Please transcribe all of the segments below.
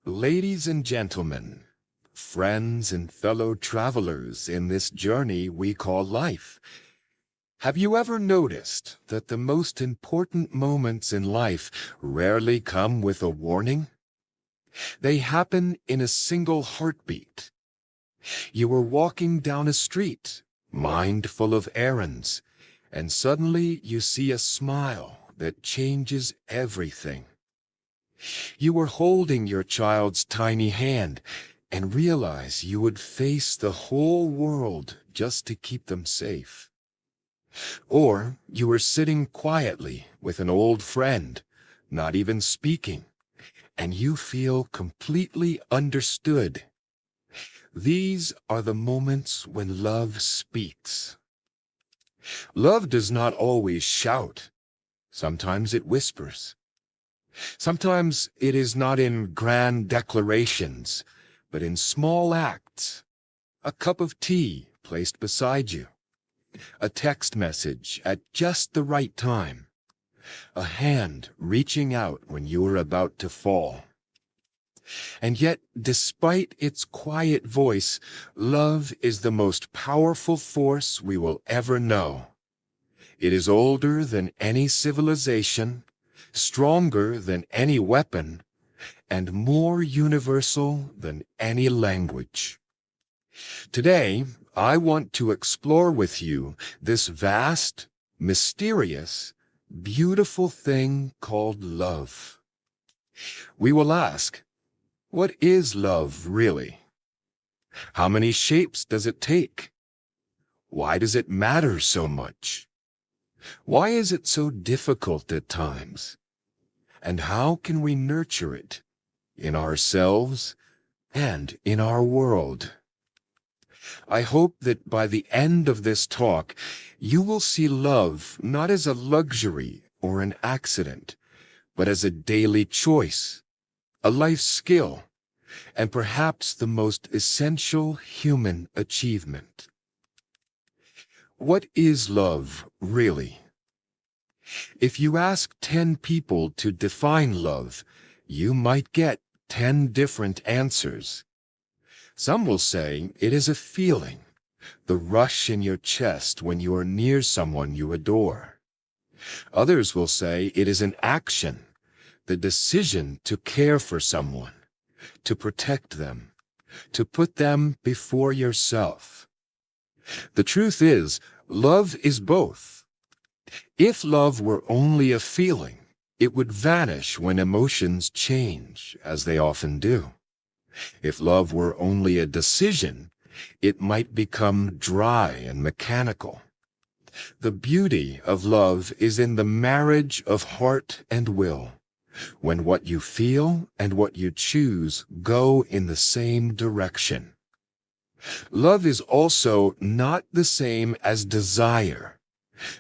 Ladies and gentlemen, friends and fellow travelers in this journey we call life, have you ever noticed that the most important moments in life rarely come with a warning? They happen in a single heartbeat. You are walking down a street, mind full of errands, and suddenly you see a smile that changes everything. You were holding your child's tiny hand and realize you would face the whole world just to keep them safe. Or you were sitting quietly with an old friend, not even speaking, and you feel completely understood. These are the moments when love speaks. Love does not always shout. Sometimes it whispers. Sometimes it is not in grand declarations, but in small acts. A cup of tea placed beside you, a text message at just the right time, a hand reaching out when you are about to fall. And yet, despite its quiet voice, love is the most powerful force we will ever know. It is older than any civilization, stronger than any weapon, and more universal than any language. Today, I want to explore with you this vast, mysterious, beautiful thing called love. We will ask, what is love really? How many shapes does it take? Why does it matter so much? Why is it so difficult at times? And how can we nurture it in ourselves and in our world? I hope that by the end of this talk, you will see love not as a luxury or an accident, but as a daily choice, a life skill, and perhaps the most essential human achievement. What is love, really? If you ask 10 people to define love, you might get 10 different answers. Some will say it is a feeling, the rush in your chest when you are near someone you adore. Others will say it is an action, the decision to care for someone, to protect them, to put them before yourself. The truth is, love is both. If love were only a feeling, it would vanish when emotions change, as they often do. If love were only a decision, it might become dry and mechanical. The beauty of love is in the marriage of heart and will, when what you feel and what you choose go in the same direction. Love is also not the same as desire.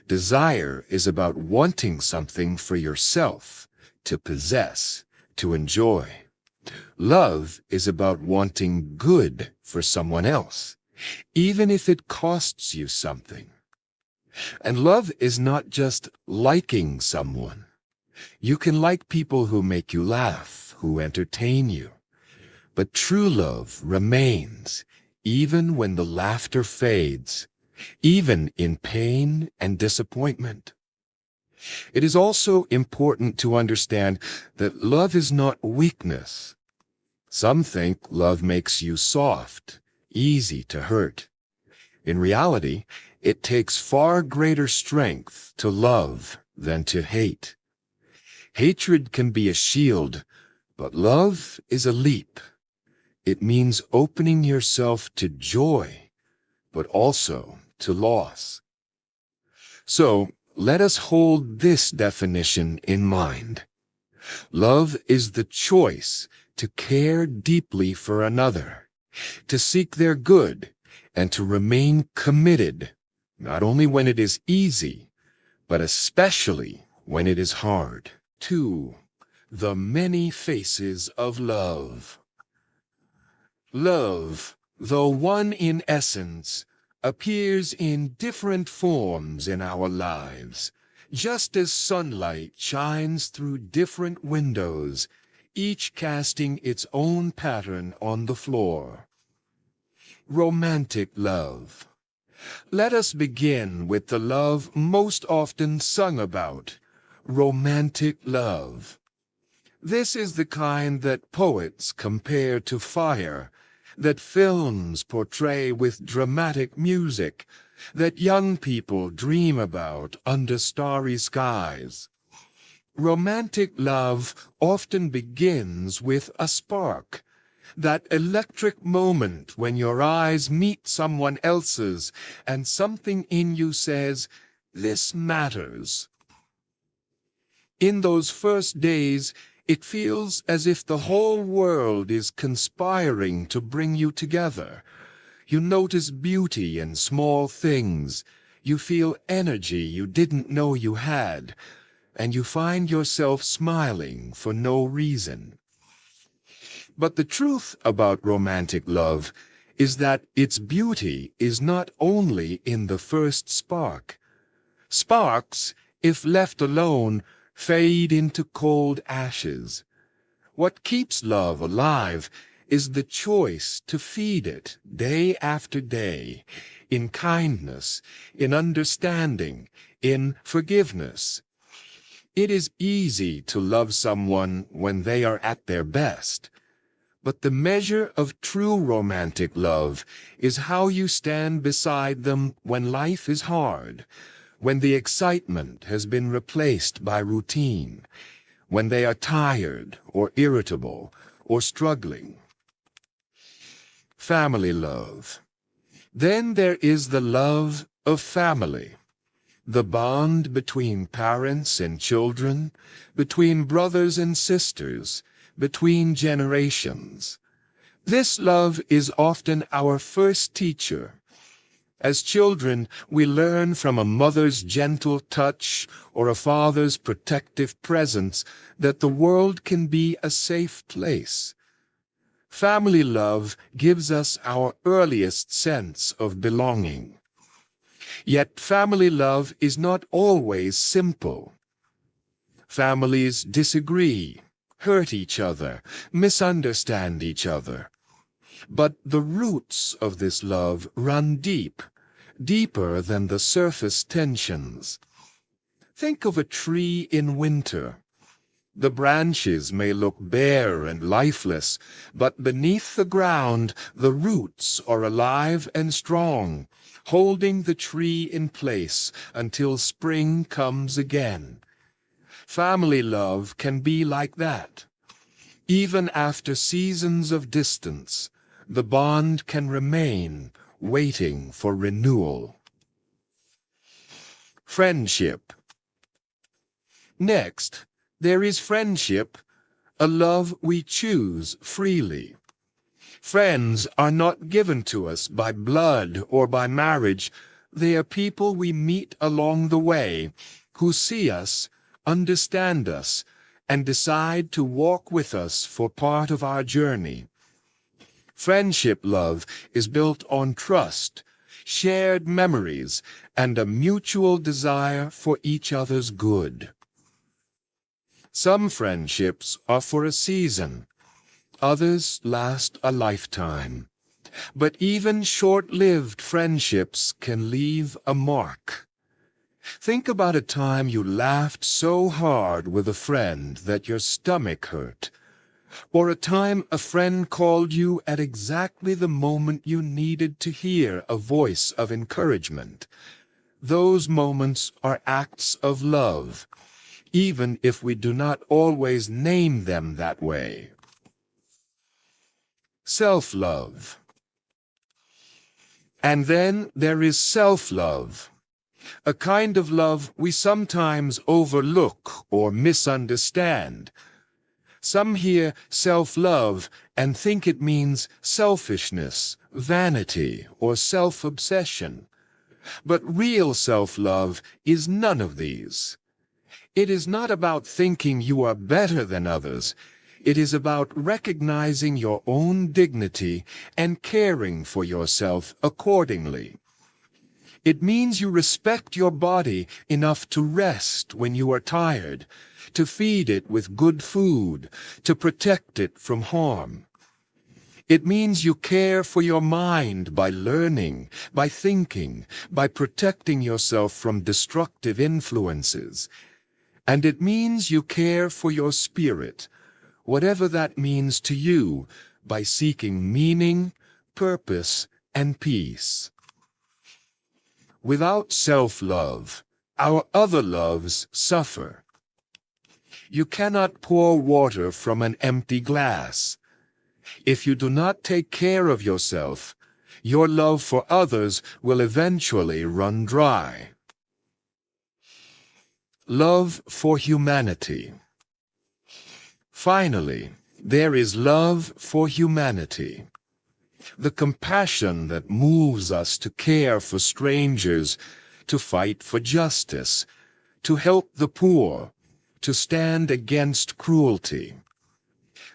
Desire is about wanting something for yourself, to possess, to enjoy. Love is about wanting good for someone else, even if it costs you something. And love is not just liking someone. You can like people who make you laugh, who entertain you. But true love remains, even when the laughter fades, even in pain and disappointment. It is also important to understand that love is not weakness. Some think love makes you soft, easy to hurt. In reality, it takes far greater strength to love than to hate. Hatred can be a shield, but love is a leap. It means opening yourself to joy, but also to loss. So, let us hold this definition in mind. Love is the choice to care deeply for another, to seek their good, and to remain committed, not only when it is easy, but especially when it is hard. 2. The many faces of love. Love, though one in essence, appears in different forms in our lives, just as sunlight shines through different windows. each casting its own pattern on the floor. Romantic love. Let us begin with the love most often sung about, romantic love. This is the kind that poets compare to fire, that films portray with dramatic music, that young people dream about under starry skies. Romantic love often begins with a spark, that electric moment when your eyes meet someone else's and something in you says, "This matters." In those first days, it feels as if the whole world is conspiring to bring you together. You notice beauty in small things. You feel energy you didn't know you had, and you find yourself smiling for no reason. But the truth about romantic love is that its beauty is not only in the first spark. Sparks, if left alone, fade into cold ashes. What keeps love alive is the choice to feed it day after day, in kindness, in understanding, in forgiveness. It is easy to love someone when they are at their best, but the measure of true romantic love is how you stand beside them when life is hard, when the excitement has been replaced by routine, when they are tired or irritable or struggling. Family love. Then there is the love of family, the bond between parents and children, between brothers and sisters, between generations. This love is often our first teacher. As children, we learn from a mother's gentle touch or a father's protective presence that the world can be a safe place. Family love gives us our earliest sense of belonging. Yet family love is not always simple. Families disagree, hurt each other, misunderstand each other. But the roots of this love run deep, deeper than the surface tensions. Think of a tree in winter. The branches may look bare and lifeless, but beneath the ground the roots are alive and strong, holding the tree in place until spring comes again. Family love can be like that. Even after seasons of distance, the bond can remain, waiting for renewal. Friendship. Next, there is friendship, a love we choose freely. Friends are not given to us by blood or by marriage. They are people we meet along the way, who see us, understand us, and decide to walk with us for part of our journey. Friendship love is built on trust, shared memories, and a mutual desire for each other's good. Some friendships are for a season, others last a lifetime. But even short-lived friendships can leave a mark. Think about a time you laughed so hard with a friend that your stomach hurt, or a time a friend called you at exactly the moment you needed to hear a voice of encouragement. Those moments are acts of love, even if we do not always name them that way. Self-love. And then there is self-love, a kind of love we sometimes overlook or misunderstand. Some hear self-love and think it means selfishness, vanity, or self-obsession. But real self-love is none of these. It is not about thinking you are better than others. It is about recognizing your own dignity and caring for yourself accordingly. It means you respect your body enough to rest when you are tired, to feed it with good food, to protect it from harm. It means you care for your mind by learning, by thinking, by protecting yourself from destructive influences. And it means you care for your spirit, whatever that means to you, by seeking meaning, purpose, and peace. Without self-love, our other loves suffer. You cannot pour water from an empty glass. If you do not take care of yourself, your love for others will eventually run dry. Love for humanity. Finally, there is love for humanity. The compassion that moves us to care for strangers, to fight for justice, to help the poor, to stand against cruelty.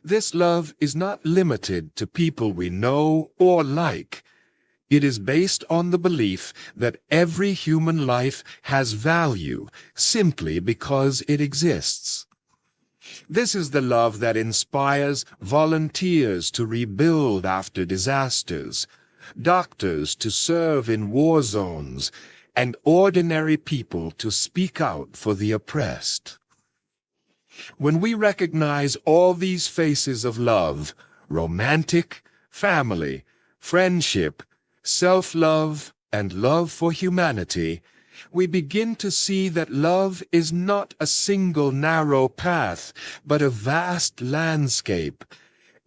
This love is not limited to people we know or like. It is based on the belief that every human life has value simply because it exists. This is the love that inspires volunteers to rebuild after disasters, doctors to serve in war zones, and ordinary people to speak out for the oppressed. When we recognize all these faces of love, romantic, family, friendship, self-love, and love for humanity, we begin to see that love is not a single narrow path, but a vast landscape.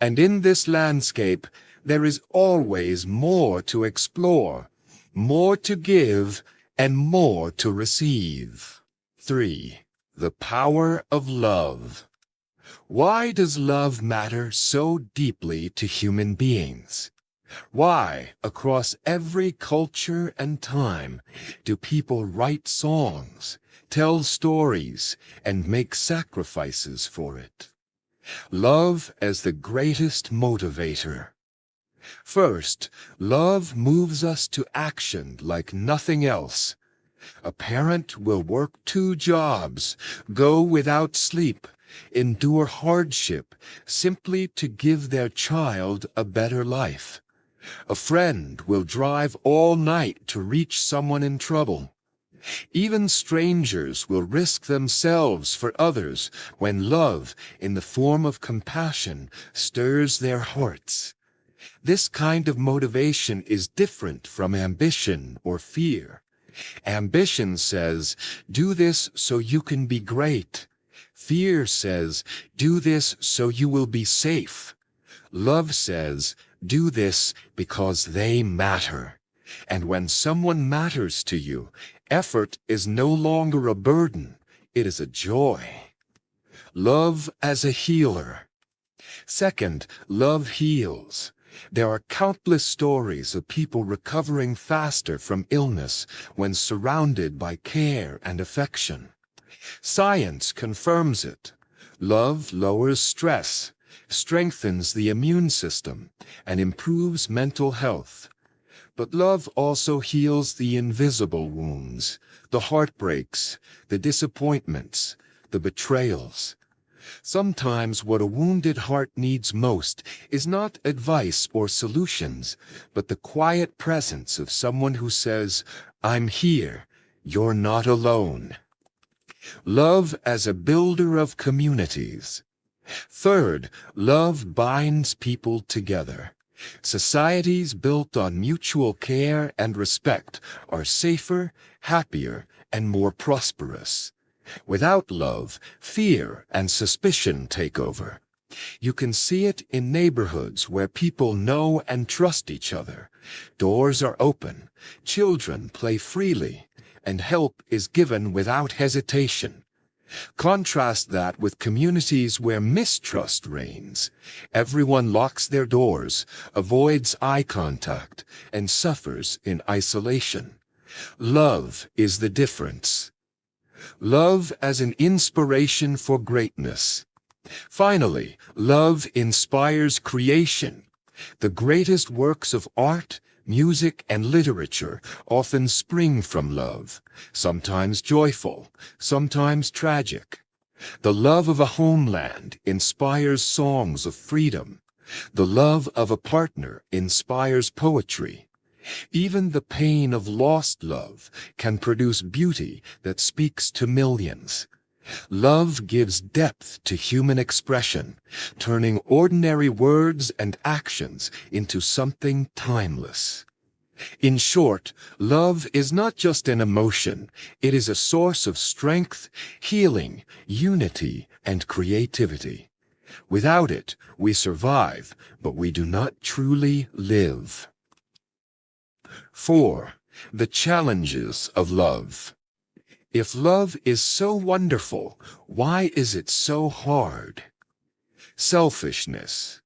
And in this landscape, there is always more to explore, more to give, and more to receive. 3. The power of love. Why does love matter so deeply to human beings? Why, across every culture and time, do people write songs, tell stories, and make sacrifices for it? Love as the greatest motivator. First, love moves us to action like nothing else. A parent will work 2 jobs, go without sleep, endure hardship, simply to give their child a better life. A friend will drive all night to reach someone in trouble. Even strangers will risk themselves for others when love, in the form of compassion, stirs their hearts. This kind of motivation is different from ambition or fear. Ambition says, do this so you can be great. Fear says, do this so you will be safe. Love says, do this because they matter. And when someone matters to you, effort is no longer a burden, it is a joy. Love as a healer. Second, love heals. There are countless stories of people recovering faster from illness when surrounded by care and affection. Science confirms it. Love lowers stress, strengthens the immune system, and improves mental health. But love also heals the invisible wounds, the heartbreaks, the disappointments, the betrayals. Sometimes what a wounded heart needs most is not advice or solutions, but the quiet presence of someone who says, I'm here, you're not alone. Love as a builder of communities. Third, love binds people together. Societies built on mutual care and respect are safer, happier, and more prosperous. Without love, fear and suspicion take over. You can see it in neighborhoods where people know and trust each other. Doors are open, children play freely, and help is given without hesitation. Contrast that with communities where mistrust reigns. Everyone locks their doors, avoids eye contact, and suffers in isolation. Love is the difference. Love as an inspiration for greatness. Finally, love inspires creation. The greatest works of art, Music and literature often spring from love, sometimes joyful, sometimes tragic. The love of a homeland inspires songs of freedom. The love of a partner inspires poetry. Even the pain of lost love can produce beauty that speaks to millions. Love gives depth to human expression, turning ordinary words and actions into something timeless. In short, love is not just an emotion, it is a source of strength, healing, unity, and creativity. Without it, we survive, but we do not truly live. 4. The challenges of love. If love is so wonderful, why is it so hard? Selfishness.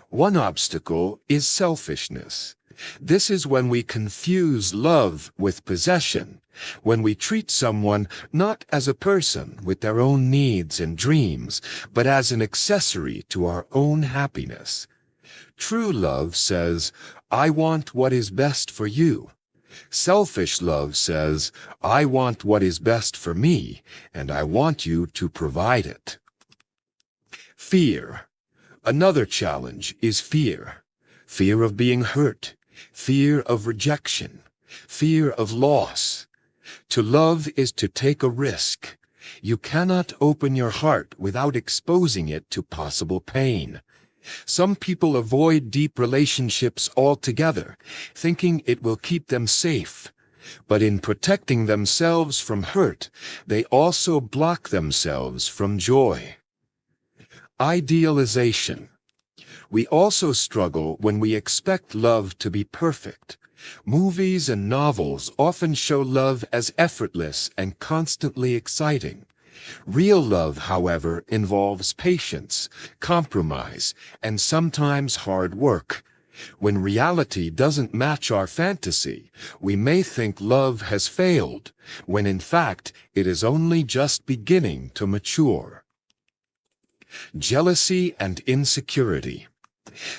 One obstacle is selfishness. This is when we confuse love with possession, when we treat someone not as a person with their own needs and dreams, but as an accessory to our own happiness. True love says, "I want what is best for you." Selfish love says, "I want what is best for me, and I want you to provide it." Fear. Another challenge is fear. Fear of being hurt, fear of rejection, fear of loss. To love is to take a risk. You cannot open your heart without exposing it to possible pain. Some people avoid deep relationships altogether, thinking it will keep them safe. But in protecting themselves from hurt, they also block themselves from joy. Idealization. We also struggle when we expect love to be perfect. Movies and novels often show love as effortless and constantly exciting. Real love, however, involves patience, compromise, and sometimes hard work. When reality doesn't match our fantasy, we may think love has failed, when in fact it is only just beginning to mature. Jealousy and insecurity.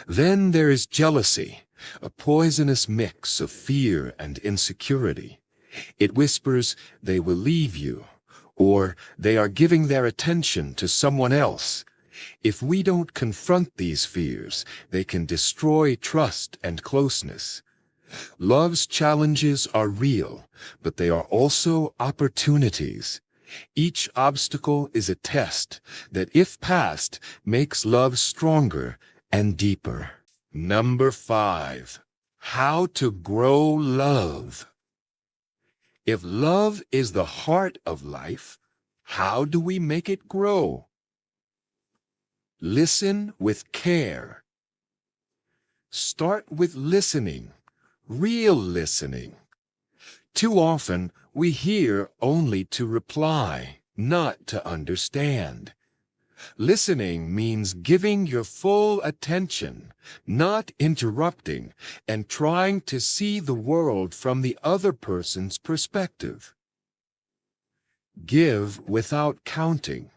Then there is jealousy, a poisonous mix of fear and insecurity. It whispers, "They will leave you," or "they are giving their attention to someone else." If we don't confront these fears, they can destroy trust and closeness. Love's challenges are real, but they are also opportunities. Each obstacle is a test that, if passed, makes love stronger and deeper. Number 5. How to grow love. If love is the heart of life, how do we make it grow? Listen with care. Start with listening, real listening. Too often, we hear only to reply, not to understand. Listening means giving your full attention, not interrupting, and trying to see the world from the other person's perspective. Give without counting.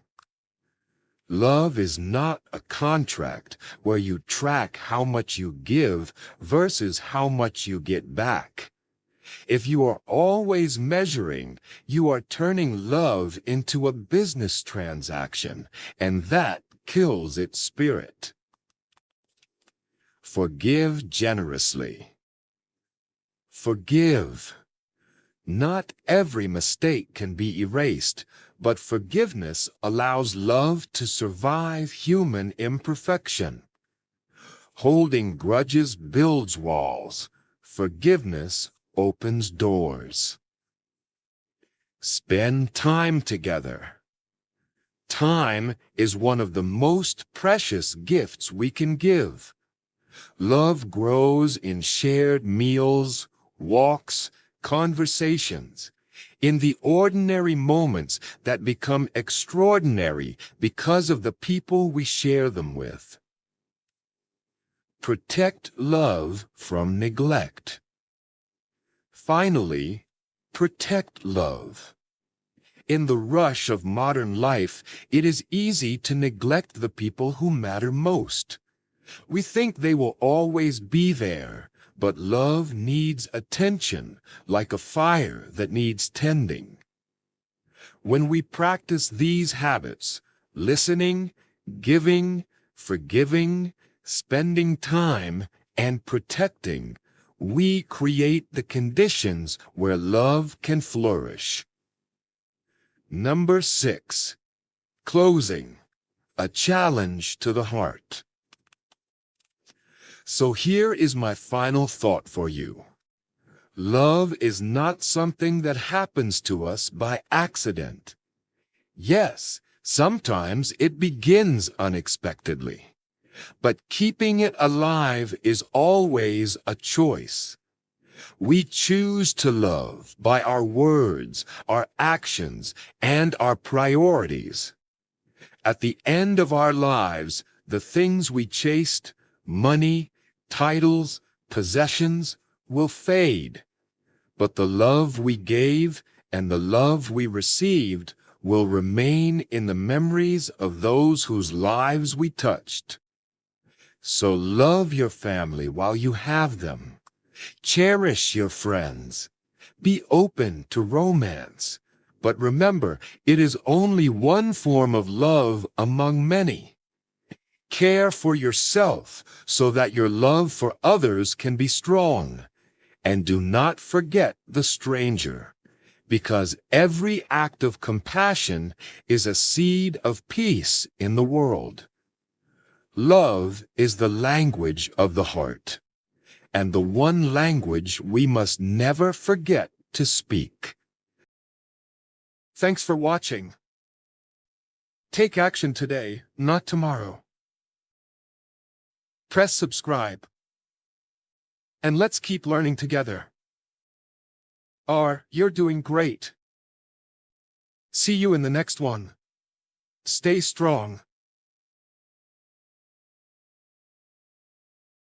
Love is not a contract where you track how much you give versus how much you get back. If you are always measuring, you are turning love into a business transaction, and that kills its spirit. Forgive generously. Forgive. Not every mistake can be erased, but forgiveness allows love to survive human imperfection. Holding grudges builds walls. Forgiveness opens doors. Spend time together. Time is one of the most precious gifts we can give. Love grows in shared meals, walks, conversations, in the ordinary moments that become extraordinary because of the people we share them with. Protect love from neglect. Finally, protect love. In the rush of modern life, it is easy to neglect the people who matter most. We think they will always be there, but love needs attention, like a fire that needs tending. When we practice these habits, listening, giving, forgiving, spending time, and protecting, we create the conditions where love can flourish. Number 6. Closing. A challenge to the heart. So here is my final thought for you. Love is not something that happens to us by accident. Yes, sometimes it begins unexpectedly. But keeping it alive is always a choice. We choose to love by our words, our actions, and our priorities. At the end of our lives, the things we chased, money, titles, possessions, will fade. But the love we gave and the love we received will remain in the memories of those whose lives we touched. So love your family while you have them. Cherish your friends. Be open to romance. But remember, it is only one form of love among many. Care for yourself so that your love for others can be strong. And do not forget the stranger, because every act of compassion is a seed of peace in the world. Love is the language of the heart, and the one language we must never forget to speak. Thanks for watching. Take action today, not tomorrow. Press subscribe. And let's keep learning together. You're doing great. See you in the next one. Stay strong.